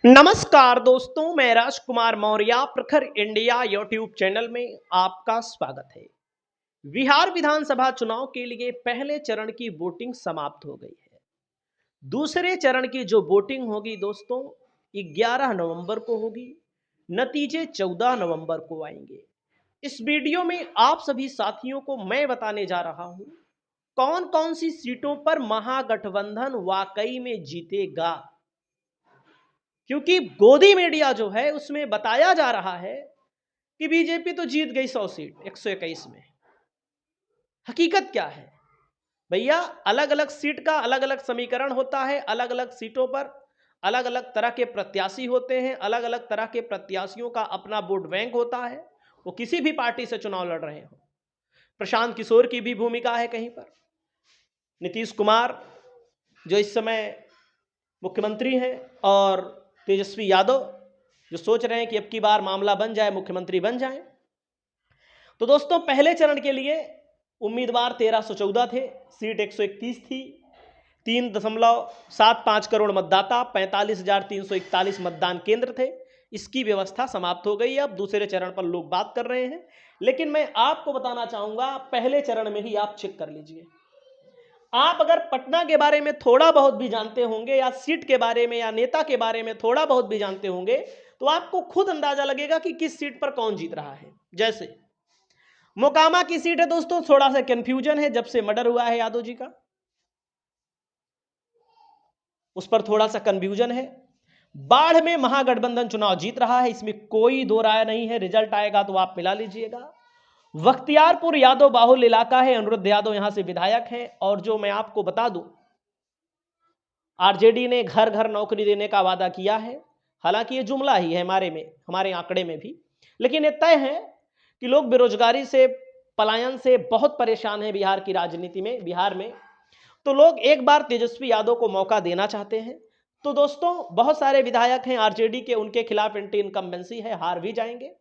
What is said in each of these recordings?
नमस्कार दोस्तों, मैं राजकुमार मौर्य प्रखर इंडिया यूट्यूब चैनल में आपका स्वागत है। बिहार विधानसभा चुनाव के लिए पहले चरण की वोटिंग समाप्त हो गई है। दूसरे चरण की जो वोटिंग होगी दोस्तों 11 नवंबर को होगी। नतीजे 14 नवंबर को आएंगे। इस वीडियो में आप सभी साथियों को मैं बताने जा रहा हूं कौन कौन सी सीटों पर महागठबंधन वाकई में जीतेगा, क्योंकि गोदी मीडिया जो है उसमें बताया जा रहा है कि बीजेपी तो जीत गई 100 सीट 121 में। हकीकत क्या है भैया? अलग अलग सीट का अलग अलग समीकरण होता है, अलग अलग सीटों पर अलग अलग तरह के प्रत्याशी होते हैं, अलग अलग तरह के प्रत्याशियों का अपना वोट बैंक होता है। वो किसी भी पार्टी से चुनाव लड़ रहे हो। प्रशांत किशोर की भी भूमिका है कहीं पर। नीतीश कुमार जो इस समय मुख्यमंत्री हैं, और तेजस्वी यादव जो सोच रहे हैं कि अब की बार मामला बन जाए, मुख्यमंत्री बन जाए। तो दोस्तों पहले चरण के लिए उम्मीदवार 1314 थे, सीट 131 थी, 3.75 करोड़ मतदाता, 45,341 मतदान केंद्र थे। इसकी व्यवस्था समाप्त हो गई। अब दूसरे चरण पर लोग बात कर रहे हैं, लेकिन मैं आपको बताना चाहूंगा पहले चरण में ही आप चेक कर लीजिए। आप अगर पटना के बारे में थोड़ा बहुत भी जानते होंगे, या सीट के बारे में या नेता के बारे में थोड़ा बहुत भी जानते होंगे, तो आपको खुद अंदाजा लगेगा कि किस सीट पर कौन जीत रहा है। जैसे मोकामा की सीट है दोस्तों, थोड़ा सा कंफ्यूजन है, जब से मर्डर हुआ है यादव जी का, उस पर थोड़ा सा कंफ्यूजन है। बाढ़ में महागठबंधन चुनाव जीत रहा है, इसमें कोई दो राय नहीं है। रिजल्ट आएगा तो आप मिला लीजिएगा। बख्तियारपुर यादव बाहुल इलाका है, अनुरुद्ध यादव यहां से विधायक हैं। और जो मैं आपको बता दूं, आरजेडी ने घर घर नौकरी देने का वादा किया है। हालांकि ये जुमला ही है हमारे आंकड़े में भी, लेकिन ये तय है कि लोग बेरोजगारी से, पलायन से बहुत परेशान हैं बिहार की राजनीति में, बिहार में। तो लोग एक बार तेजस्वी यादव को मौका देना चाहते हैं। तो दोस्तों बहुत सारे विधायक हैं आरजेडी के, उनके खिलाफ एंटी इनकम्बेंसी है, हार भी जाएंगे,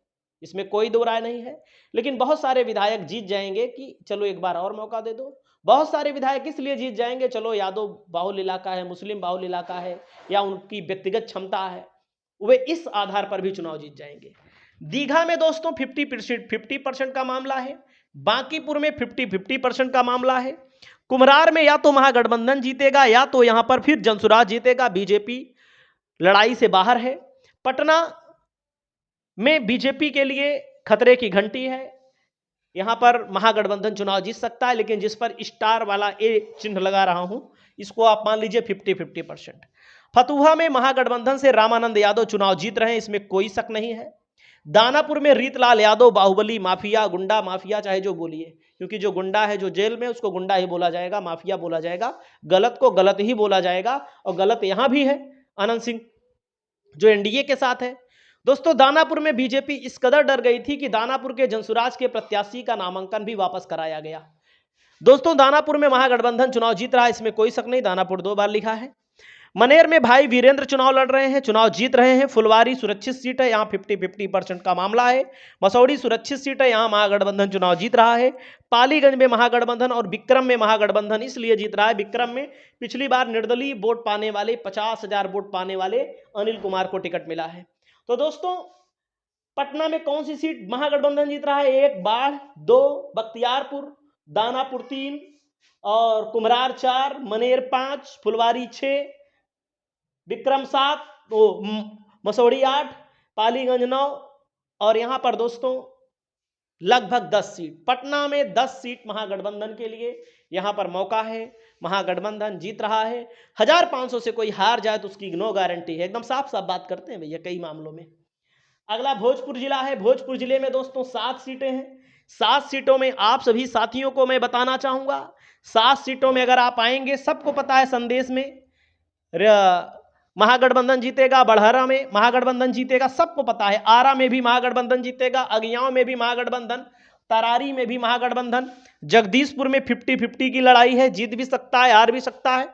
इसमें कोई दो राय नहीं है। लेकिन बहुत सारे विधायक जीत जाएंगे कि चलो एक बार और मौका दे दो। बहुत सारे विधायक इसलिए जीत जाएंगे, चलो यादव बाहुल इलाका है, मुस्लिम बाहुल इलाका है, या उनकी व्यक्तिगत क्षमता है, वे इस आधार पर भी चुनाव जीत जाएंगे। दीघा में दोस्तों 50% का मामला है। बांकीपुर में 50% का मामला है। कुम्हरार में या तो महागठबंधन जीतेगा, या तो यहां पर फिर जनसुराज जीतेगा। बीजेपी लड़ाई से बाहर है। पटना में बीजेपी के लिए खतरे की घंटी है। यहां पर महागठबंधन चुनाव जीत सकता है, लेकिन जिस पर स्टार वाला ए चिन्ह लगा रहा हूं, इसको आप मान लीजिए 50-50%। फतुहा में महागठबंधन से रामानंद यादव चुनाव जीत रहे हैं, इसमें कोई शक नहीं है। दानापुर में रीतलाल यादव बाहुबली माफिया, गुंडा माफिया चाहे जो बोलिए, क्योंकि जो गुंडा है जो जेल में, उसको गुंडा ही बोला जाएगा, माफिया बोला जाएगा, गलत को गलत ही बोला जाएगा। और गलत यहां भी है आनंद सिंह जो एनडीए के साथ है। दोस्तों दानापुर में बीजेपी इस कदर डर गई थी कि दानापुर के जनसुराज के प्रत्याशी का नामांकन भी वापस कराया गया। दोस्तों दानापुर में महागठबंधन चुनाव जीत रहा है, इसमें कोई शक नहीं, दानापुर 2 बार लिखा है। मनेर में भाई वीरेंद्र चुनाव लड़ रहे हैं, चुनाव जीत रहे हैं। फुलवारी सुरक्षित सीट है, यहां 50-50% का मामला है। मसौड़ी सुरक्षित सीट है, यहां महागठबंधन चुनाव जीत रहा है। पालीगंज में महागठबंधन और विक्रम में महागठबंधन इसलिए जीत रहा है, विक्रम में पिछली बार निर्दलीय वोट पाने वाले 50,000 वोट पाने वाले अनिल कुमार को टिकट मिला है। तो दोस्तों पटना में कौन सी सीट महागठबंधन जीत रहा है? 1 बाढ़, 2 बख्तियारपुर, दानापुर 3, और कुम्हरार 4, मनेर 5, फुलवारी 6, विक्रम 7, मसौड़ी 8, पालीगंज 9, और यहां पर दोस्तों लगभग 10 सीट। पटना में 10 सीट महागठबंधन के लिए यहां पर मौका है। महागठबंधन जीत रहा है। 1500 से कोई हार जाए तो उसकी नो गारंटी है, एकदम साफ साफ बात करते हैं भैया कई मामलों में। अगला भोजपुर जिला है। भोजपुर जिले में दोस्तों 7 सीटें हैं। 7 सीटों में आप सभी साथियों को मैं बताना चाहूंगा, 7 सीटों में अगर आप आएंगे, सबको पता है संदेश में महागठबंधन जीतेगा, बड़हरा में महागठबंधन जीतेगा, सबको पता है। आरा में भी महागठबंधन जीतेगा, अगियाओं में भी महागठबंधन, तरारी में भी महागठबंधन, जगदीशपुर में 50-50 की लड़ाई है, जीत भी सकता है हार भी सकता है।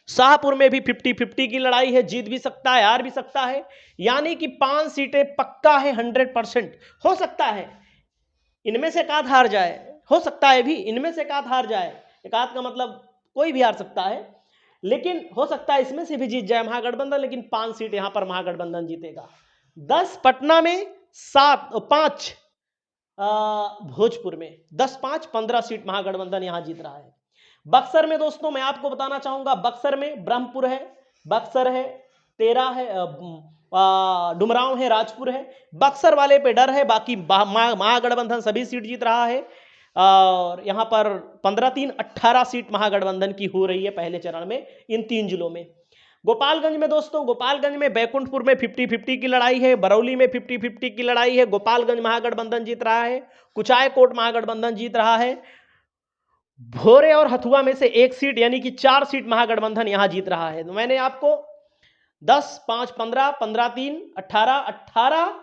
शाहपुर में भी 50-50 की लड़ाई है, जीत भी सकता है हार भी सकता है। यानी कि 5 सीटें पक्का है, 100%। हो सकता है इनमें से एकाध हार जाए, हो सकता है भी इनमें से एकाध हार जाए, एकाध का मतलब कोई भी हार सकता है, लेकिन हो सकता है इसमें से भी जीत जाए महागठबंधन, लेकिन 5 सीट यहां पर महागठबंधन जीतेगा। 10 पटना में, 5 भोजपुर में, 10-5 15 सीट महागठबंधन यहां जीत रहा है। बक्सर में दोस्तों मैं आपको बताना चाहूंगा, बक्सर में ब्रह्मपुर है, बक्सर है, तेरा है, डुमरांव है, राजपुर है। बक्सर वाले पे डर है, बाकी महागठबंधन सभी सीट जीत रहा है। और यहां पर 15-3 18 सीट महागठबंधन की हो रही है पहले चरण में इन 3 जिलों में। गोपालगंज में दोस्तों, गोपालगंज में बैकुंठपुर में 50-50 की लड़ाई है, बरौली में 50-50 की लड़ाई है, गोपालगंज महागठबंधन जीत रहा है, कुचायकोट महागठबंधन जीत रहा है, भोरे और हथुआ में से 1 सीट यानी कि 4 सीट महागठबंधन यहां जीत रहा है। तो मैंने आपको 10, 5, 15, 15-3 18, 18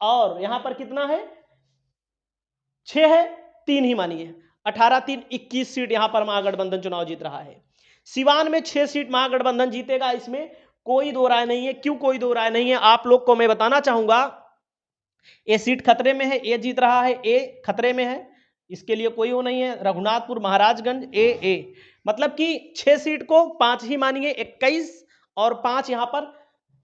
और यहां पर कितना है, 6 है, 3 ही मानिए, 18-3 21 सीट यहां पर महागठबंधन चुनाव जीत रहा है। सिवान में 6 सीट महागठबंधन जीतेगा, इसमें कोई दो राय नहीं है। क्यों कोई दो राय नहीं है, आप लोग को मैं बताना चाहूंगा। ए सीट खतरे में है, ए जीत रहा है, ए खतरे में है, इसके लिए कोई वो नहीं है। रघुनाथपुर महाराजगंज ए मतलब कि 6 सीट को 5 ही मानिए, 21 और 5 यहां पर,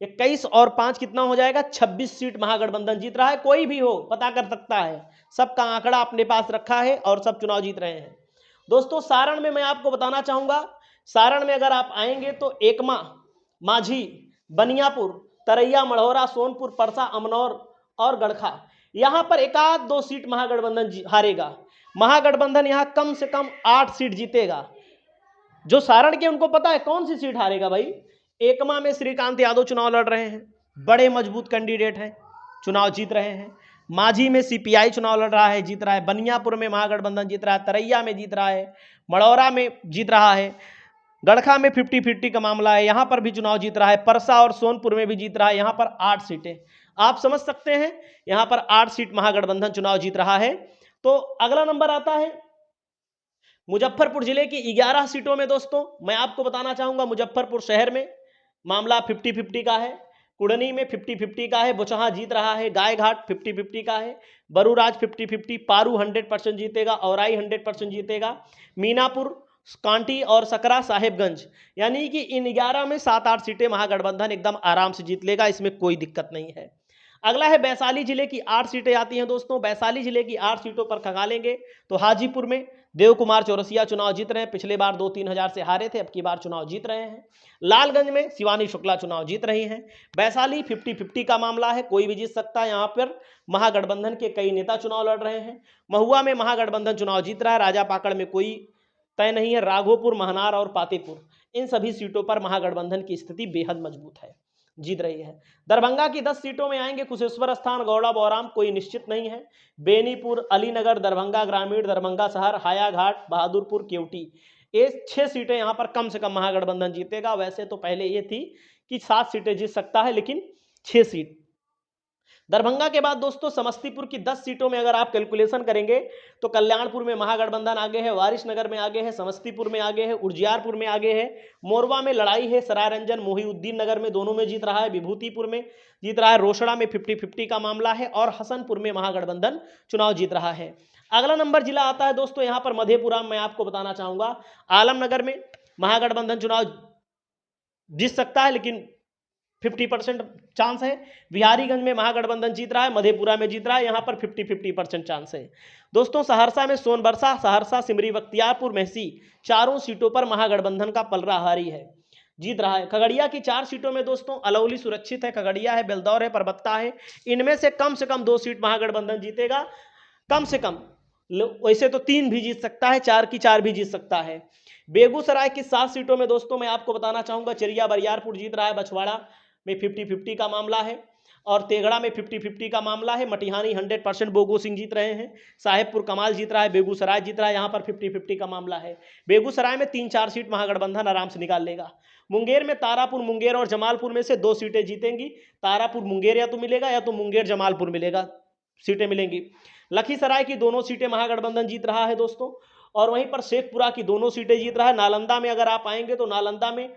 21 और 5 कितना हो जाएगा, 26 सीट महागठबंधन जीत रहा है। कोई भी हो पता कर सकता है, सबका आंकड़ा अपने पास रखा है और सब चुनाव जीत रहे हैं। दोस्तों सारण में मैं आपको बताना चाहूंगा, सारण में अगर आप आएंगे तो एकमा, माझी, बनियापुर, तरैया, मढ़ौरा, सोनपुर, परसा, अमनौर और गड़खा, यहां पर 1-2 सीट महागठबंधन हारेगा। महागठबंधन यहां कम से कम 8 सीट जीतेगा। जो सारण के उनको पता है कौन सी सीट हारेगा भाई। एकमा में श्रीकांत यादव चुनाव लड़ रहे हैं, बड़े मजबूत कैंडिडेट हैं, चुनाव जीत रहे हैं। माझी में सीपीआई चुनाव लड़ रहा है, जीत रहा है। बनियापुर में महागठबंधन जीत रहा है, तरैया में जीत रहा है, मढ़ौरा में जीत रहा है, गड़खा में 50-50 का मामला है, यहां पर भी चुनाव जीत रहा है, परसा और सोनपुर में भी जीत रहा है। यहां पर 8 सीटें, आप समझ सकते हैं, यहां पर 8 सीट महागठबंधन चुनाव जीत रहा है। तो अगला नंबर आता है मुजफ्फरपुर जिले की 11 सीटों में। दोस्तों मैं आपको बताना चाहूंगा, मुजफ्फरपुर शहर में मामला 50-50 का है, कुड़नी में 50-50 का है, बुचहा जीत रहा है, गायघाट 50-50 का है, बरूराज 50-50, पारू 100% जीतेगा, औराई 100% जीतेगा, मीनापुर, कांटी और सकरा साहेबगंज, यानी कि इन 11 में 7-8 सीटें महागठबंधन एकदम आराम से जीत लेगा, इसमें कोई दिक्कत नहीं है। अगला है वैशाली जिले की 8 सीटें आती हैं। दोस्तों वैशाली जिले की 8 सीटों पर खंगालेंगे तो हाजीपुर में देव कुमार चौरसिया चुनाव जीत रहे हैं, पिछले बार 2-3 हजार से हारे थे, अब की बार चुनाव जीत रहे हैं। लालगंज में शिवानी शुक्ला चुनाव जीत रही हैं। वैशाली 50-50 का मामला है, कोई भी जीत सकता है, यहाँ पर महागठबंधन के कई नेता चुनाव लड़ रहे हैं। महुआ में महागठबंधन चुनाव जीत रहा है, राजापाकड़ में कोई तय नहीं है। राघोपुर, महनार और पातेपुर, इन सभी सीटों पर महागठबंधन की स्थिति बेहद मजबूत है, जीत रही है। दरभंगा की 10 सीटों में आएंगे कुशेश्वर स्थान, गौड़ा, बौराम, कोई निश्चित नहीं है। बेनीपुर, अलीनगर, दरभंगा ग्रामीण, दरभंगा शहर, हायाघाट, बहादुरपुर, केवटी, ये 6 सीटें यहां पर कम से कम महागठबंधन जीतेगा। वैसे तो पहले ये थी कि 7 सीटें जीत सकता है, लेकिन 6 सीट। दरभंगा के बाद दोस्तों समस्तीपुर की 10 सीटों में अगर आप कैलकुलेशन करेंगे तो कल्याणपुर में महागठबंधन आगे है, वारिसनगर में आगे है, समस्तीपुर में आगे है, उजियारपुर में आगे है, मोरवा में लड़ाई है, सरायरंजन, मोहिउद्दीन नगर में दोनों में जीत रहा है, विभूतिपुर में जीत रहा है, रोसड़ा में 50-50 का मामला है और हसनपुर में महागठबंधन चुनाव जीत रहा है। अगला नंबर जिला आता है दोस्तों यहाँ पर मधेपुरा, मैं आपको बताना चाहूंगा आलमनगर में महागठबंधन चुनाव जीत सकता है, लेकिन 50% चांस है। बिहारीगंज में महागठबंधन जीत रहा है, मधेपुरा में जीत रहा है, यहां पर 50-50% चांस है। दोस्तों सहरसा में सोनबरसा, सहरसा, सिमरी, बख्तियारपुर, महसी, चारों सीटों पर महागठबंधन का पलड़ा हारी है, जीत रहा है। खगड़िया की 4 सीटों में दोस्तों अलौली सुरक्षित है, खगड़िया है, बेलदौर है, परबत्ता है, इनमें से कम 2 सीट महागठबंधन जीतेगा, कम से कम। वैसे तो 3 भी जीत सकता है, 4 की 4 भी जीत सकता है। बेगूसराय की 7 सीटों में दोस्तों मैं आपको बताना चाहूंगा चेरिया बरियारपुर जीत रहा है, बछवाड़ा में 50-50 का मामला है और तेगड़ा में 50-50 का मामला है। मटिहानी 100% बोगो सिंह जीत रहे हैं, साहेबपुर कमाल जीत रहा है, बेगूसराय जीत रहा है, यहाँ पर 50-50 का मामला है। बेगूसराय में 3-4 सीट महागठबंधन आराम से निकाल लेगा। मुंगेर में तारापुर, मुंगेर और जमालपुर में से 2 सीटें जीतेंगी, तारापुर मुंगेर या तो मिलेगा या तो मुंगेर जमालपुर मिलेगा, सीटें मिलेंगी। लखीसराय की दोनों सीटें महागठबंधन जीत रहा है दोस्तों, और वहीं पर शेखपुरा की दोनों सीटें जीत रहा है। नालंदा में अगर आप आएंगे तो नालंदा में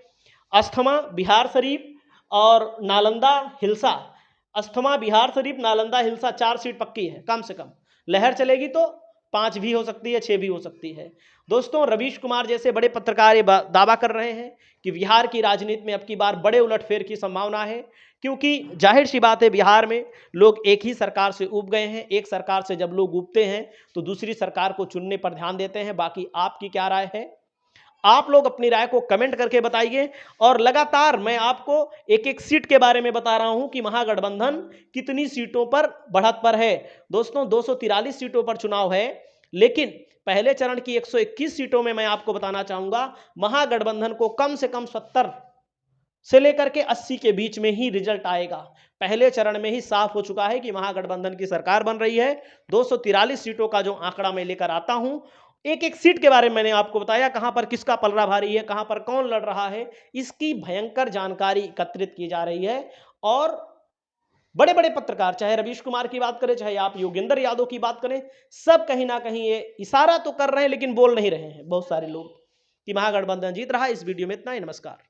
अस्थमा, बिहार शरीफ और नालंदा हिल्सा, अस्थमा, बिहार शरीफ, नालंदा हिल्सा 4 सीट पक्की है, कम से कम। लहर चलेगी तो 5 भी हो सकती है, 6 भी हो सकती है। दोस्तों, रवीश कुमार जैसे बड़े पत्रकार ये दावा कर रहे हैं कि बिहार की राजनीति में अब की बार बड़े उलटफेर की संभावना है, क्योंकि जाहिर सी बात है बिहार में लोग एक ही सरकार से ऊब गए हैं। एक सरकार से जब लोग ऊबते हैं तो दूसरी सरकार को चुनने पर ध्यान देते हैं। बाकी आपकी क्या राय है? आप लोग अपनी राय को कमेंट करके बताइए। और लगातार मैं आपको एक एक सीट के बारे में बता रहा हूं कि महागठबंधन कितनी सीटों पर बढ़त पर है। दोस्तों, 243 सीटों पर चुनाव है, लेकिन पहले चरण की 121 सीटों में मैं आपको बताना चाहूंगा महागठबंधन को कम से कम 70 से लेकर के 80 के बीच में ही रिजल्ट आएगा। पहले चरण में ही साफ हो चुका है कि महागठबंधन की सरकार बन रही है। 243 सीटों का जो आंकड़ा मैं लेकर आता हूं, एक एक सीट के बारे में मैंने आपको बताया, कहां पर किसका पलड़ा भारी है, कहां पर कौन लड़ रहा है, इसकी भयंकर जानकारी एकत्रित की जा रही है। और बड़े बड़े पत्रकार, चाहे रवीश कुमार की बात करें, चाहे आप योगेंद्र यादव की बात करें, सब कहीं ना कहीं ये इशारा तो कर रहे हैं लेकिन बोल नहीं रहे हैं बहुत सारे लोग कि महागठबंधन जीत रहा है। इस वीडियो में इतना ही। नमस्कार।